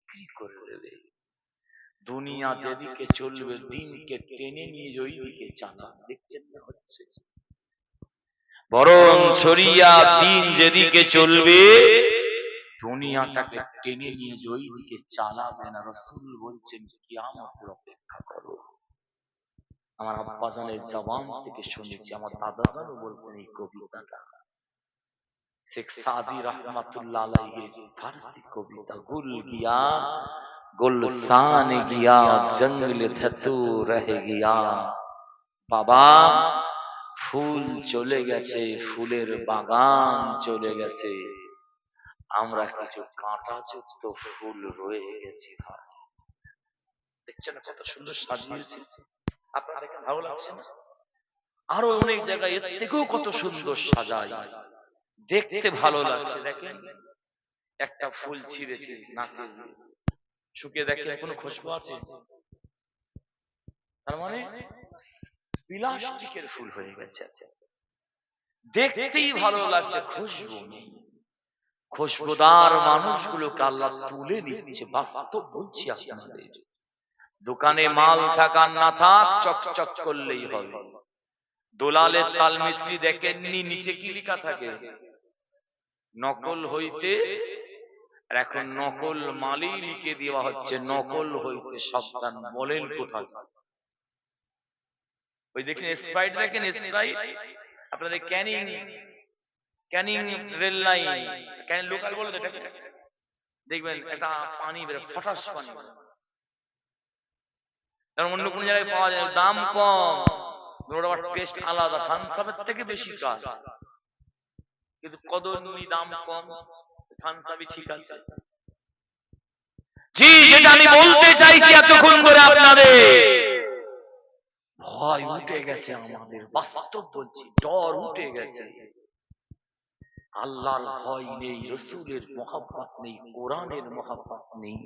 বিক্রি করে দেবে। দুনিয়া যেদিকে চলবে দিনকে টেনে নিয়ে ওই দিকে চাচা দেখছেন না হচ্ছে, বরং শরিয়া দিন যেদিকে চলবে দুনিয়াটাকে টেনে নিয়ে ওই দিকে চালাবে না। রাসূল বলছেন কিয়ামতের অপেক্ষা করো। আমার আব্বাজানের জবান থেকে শুনেছি, আমার দাদাজানও বলতেন এই কবিতাটা। শেখ সাদি রহমাতুল্লাহ আলাইহির ফারসি কবিতা, গুল গিয়া গুলশান গিয়া জঙ্গলে ধতু রহে গিয়া। বাবা ফুল চলে গেছে, ফুলের বাগান চলে গেছে, আমরা কিছু কাঁটাযুক্ত ফুল রয়ে গেছি। দেখছেন কত সুন্দর সাজিয়েছে, আপনারা দেখে ভালো লাগছে না? আরো অনেক জায়গায় এর থেকেও কত সুন্দর সাজায়, দেখতে ভালো লাগছে। দেখেন একটা ফুল ছিঁড়েছে, নাকে শুকিয়ে দেখেন কোনো খুশবু আছে? তার মানে প্লাস্টিকের ফুল হয়ে গেছে, দেখতেই ভালো লাগছে, খুশবু নেই। খুশবুদার মানুষগুলোকে আল্লাহ তুলে নিচ্ছে। বাস্তব বলছি আপনাদের, দোকানে মাল থাকার না থাক চকচক করলেই হবে। দোলালের তাল মিস্ত্রি দেখেননি নিচে কি লেখা থাকে? নকল হইতে, আর এখন নকল মালই লিখে দেওয়া হচ্ছে নকল হইতে সাবধান। বলেন কোথায়? ওই দেখছেন স্প্রাইট, দেখেন স্প্রাইট আপনাদের Canning rail line, Canning local বলে এটাকে, দেখবেন একটা পানি বের ফটাস পানি, কারণ অন্য কোন জায়গায় পাওয়া যায়, দাম কম, ওর টেস্ট আলাদা, থামস আপের থেকে বেশি কাজ, কিন্তু কদরনি দাম কম, থামস আপই ঠিক আছে। জি, যেটা আমি বলতে চাইছি এতক্ষণ ধরে আপনাদের, ভয় উঠে গেছে আমাদের, বাস্তব বলছি, ডর উঠে গেছে। আল্লাহর ভয় নেই, রাসূলের মহব্বত নেই, কোরআনের মহব্বত নেই।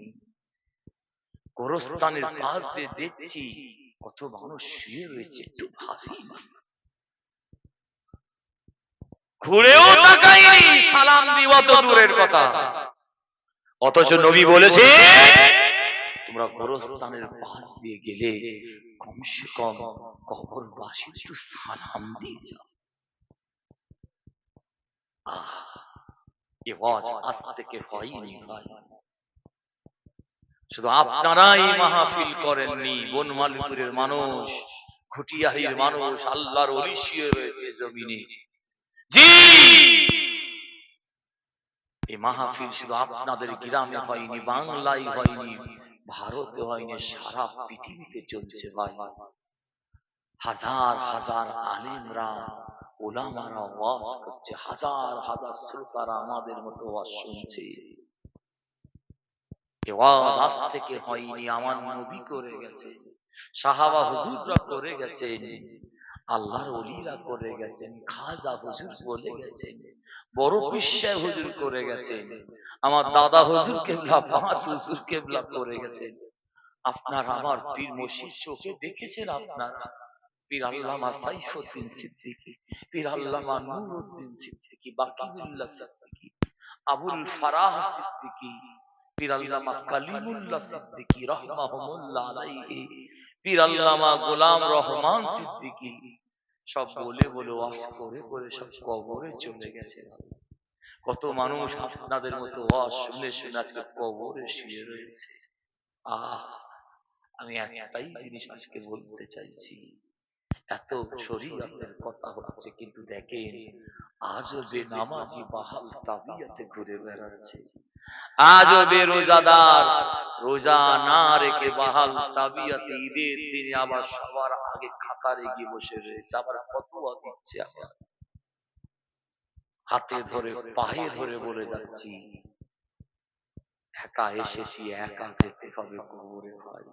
গোরস্তানের পাশ দিয়ে দেখছি কত মানুষ শুয়ে রয়েছে, একটু ভাবি না, ঘুরেও তাকাইনি, সালাম দিবা তো দূরের কথা। অথচ নবী বলেছে তোমরা গোরস্তানের পাশ দিয়ে গেলে কমসে কম কবরবাসী একটু সালাম দিয়ে যাও। এ ওয়াজ আজ থেকে হয়নি ভাই, শুধু আপনারাই মাহফিল করেননি, বনমালীপুরের মানুষ, খুটিয়ারির মানুষ, আল্লাহর ওলি শুয়ে রয়েছে জমিনে। জি, এই মাহফিল শুধু আপনাদের গ্রামে হয়নি, বাংলায় হয়নি, ভারতে হয়নি, সারা পৃথিবীতে চলছে ভাই। হাজার হাজার আলেমরা, ওলামারা ওয়াজ করছে, হাজার হাজার শ্রোতারা আমাদের মতো ওয়াজ শুনছে। এ ওয়াজ আজ থেকে হয়নি, আমার নবী করে গেছে, সাহাবা হুজুররা করে গেছেন, আল্লাহর ওলিরা করে গেছেন, খাজা হুজুর বলে গেছেন, বড় পীর সাহেব হুজুর করে গেছেন, আমার দাদা হুজুর কেবলা, পাঁচ হুজুর কেবলা করে গেছেন। আপনার আমার পীর মুর্শিদ চোখে দেখেছেন, আপনারা পীর আল্লামা সাইফুদ্দিন সিদ্দিকী, পীর আল্লামা নুরউদ্দিন সিদ্দিকী, বাকিউল্লাহ সিদ্দিকী, আবুল ফারাহ সিদ্দিকী, পীর আল্লামা কালিমুল্লাহ সিদ্দিকী রাহমাহুল্লাহ আলাইহি, পীর আল্লামা গোলাম রহমান সিদ্দিকী, সব বলে বলে ওয়াজ করে করে সব কবরে চলে গেছে। কত মানুষ আপনাদের মতো ওয়াজ শুনে শুনে আজকে কবরে শুয়ে রয়েছে। আমি একটাই জিনিস আজকে বলতে চাইছি, এত শরীয়তের কথা হচ্ছে, কিন্তু দেখেন আজও বেনামাজি বাহাল তাবিয়াতে ঘুরে বেড়াচ্ছে, আজও বেরোজাদার রোজা না রেখে বাহাল তাবিয়াতে ঈদের দিনে আবার সবার আগে কাতারে গিয়ে বসে রয়েছে, আবার ফতোয়া দিচ্ছে, আবার হাতে ধরে পায়ে ধরে বলে যাচ্ছি একা এসেছি, একা যেতে হবে কবরে ভাই।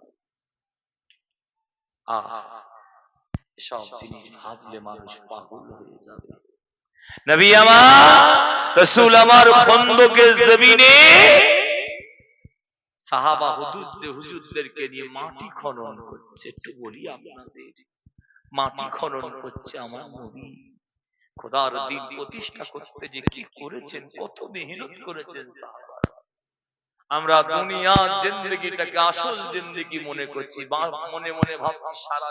সব জিনিস ভাবলে মানুষ পাগল হয়ে যাবে। নবী আমার, রাসূল আমার খন্দকের জমিনে সাহাবা হুজুরদেরকে নিয়ে মাটি খনন করছে। একটু বলি আপনাদের, মাটি খনন করছে আমার নবী। খোদার দ্বীন প্রতিষ্ঠা করতে যে কি করেছেন, কত মেহনত করেছেন সাহাবা। আমরা দুনিয়ার জিন্দেগিটাকে আসল জিন্দেগি মনে করছি, মনে মনে ভাবছি সারা